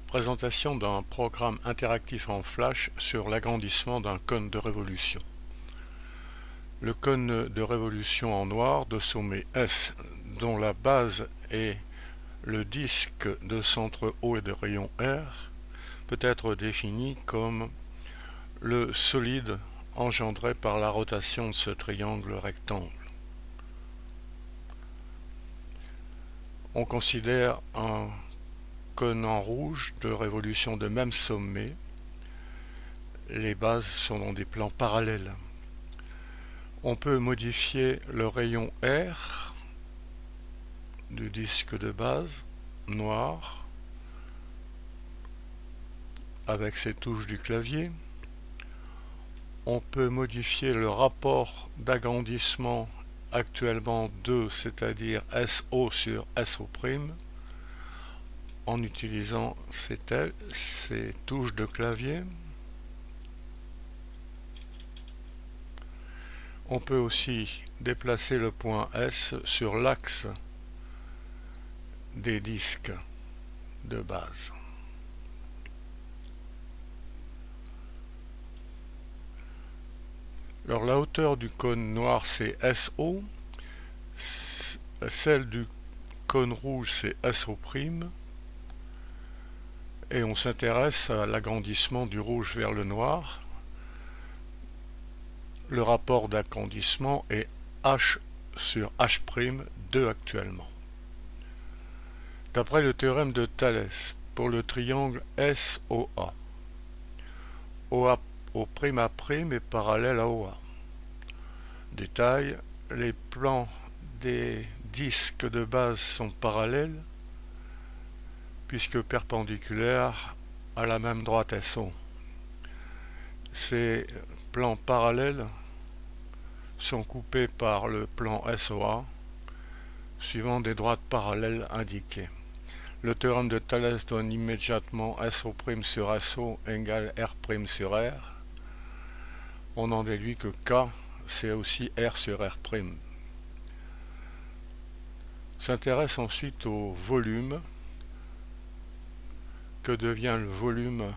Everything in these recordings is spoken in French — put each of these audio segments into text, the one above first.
Présentation d'un programme interactif en Flash sur l'agrandissement d'un cône de révolution. Le cône de révolution en noir de sommet S, dont la base est le disque de centre O et de rayon R, peut être défini comme le solide engendré par la rotation de ce triangle rectangle. On considère un cône en rouge de révolution de même sommet. Les bases sont dans des plans parallèles. On peut modifier le rayon R du disque de base noir avec ses touches du clavier. On peut modifier le rapport d'agrandissement actuellement 2, c'est-à-dire SO sur SO', en utilisant ces touches de clavier. On peut aussi déplacer le point S sur l'axe des disques de base. Alors la hauteur du cône noir c'est SO, celle du cône rouge c'est SO', et on s'intéresse à l'agrandissement du rouge vers le noir. Le rapport d'agrandissement est H sur H', 2 actuellement. D'après le théorème de Thalès, pour le triangle SOA, OA O'A' est parallèle à OA. Détail, les plans des disques de base sont parallèles puisque perpendiculaires à la même droite SO. Ces plans parallèles sont coupés par le plan SOA suivant des droites parallèles indiquées. Le théorème de Thalès donne immédiatement SO' sur SO égale R' sur R. On en déduit que K c'est aussi R sur R'. On s'intéresse ensuite au volume. Que devient le volume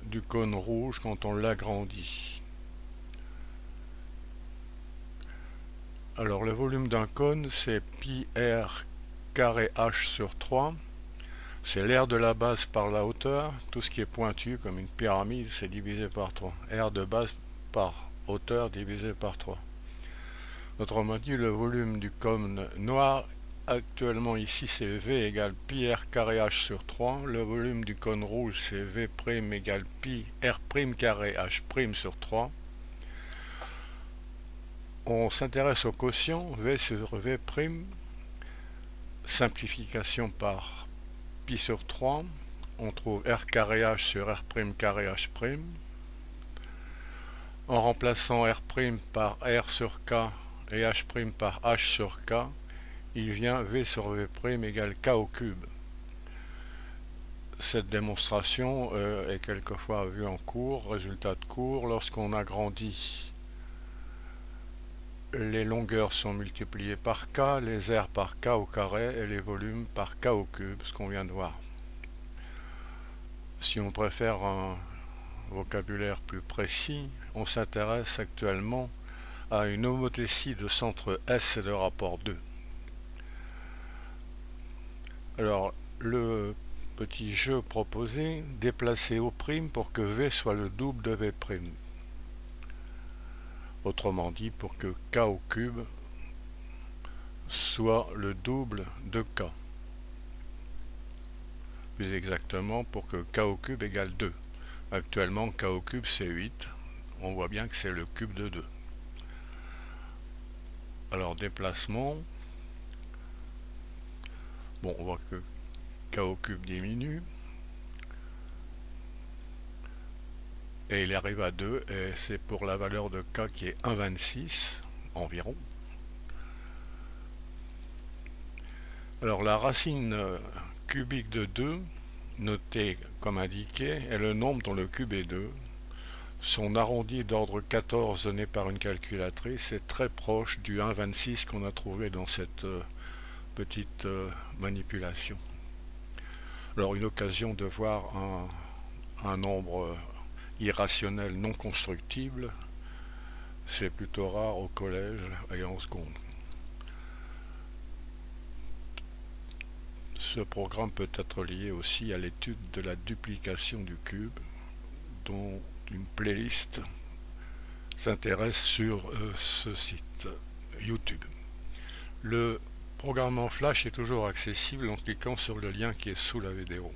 du cône rouge quand on l'agrandit? Alors le volume d'un cône c'est pi r carré h sur 3. C'est l'aire de la base par la hauteur. Tout ce qui est pointu comme une pyramide c'est divisé par 3. R de base par hauteur divisé par 3. Autrement dit, le volume du cône noir actuellement ici c'est V égale pi r carré h sur 3. Le volume du cône rouge c'est V' égale pi r' carré h' sur 3. On s'intéresse au quotient V sur V', simplification par pi sur 3. On trouve r carré h sur r' carré h'. En remplaçant r' par r sur k et h' par h sur k, il vient V sur V' égale K au cube. Cette démonstration est quelquefois vue en cours, résultat de cours, lorsqu'on agrandit. Les longueurs sont multipliées par K, les aires par K au carré et les volumes par K au cube, ce qu'on vient de voir. Si on préfère un vocabulaire plus précis, on s'intéresse actuellement à une homothétie de centre S et de rapport 2. Alors, le petit jeu proposé, déplacer O' pour que V soit le double de V'. Autrement dit, pour que K au cube soit le double de K. Plus exactement, pour que K au cube égale 2. Actuellement, K au cube c'est 8. On voit bien que c'est le cube de 2. Alors, déplacement. Bon, on voit que K au cube diminue. Et il arrive à 2, et c'est pour la valeur de K qui est 1,26 environ. Alors la racine cubique de 2, notée comme indiqué, est le nombre dont le cube est 2. Son arrondi d'ordre 14 donné par une calculatrice est très proche du 1,26 qu'on a trouvé dans cette petite manipulation. Alors une occasion de voir un nombre irrationnel non constructible, c'est plutôt rare au collège et en seconde. Ce programme peut être lié aussi à l'étude de la duplication du cube, dont une playlist s'intéresse sur ce site YouTube. Le programme en Flash est toujours accessible en cliquant sur le lien qui est sous la vidéo.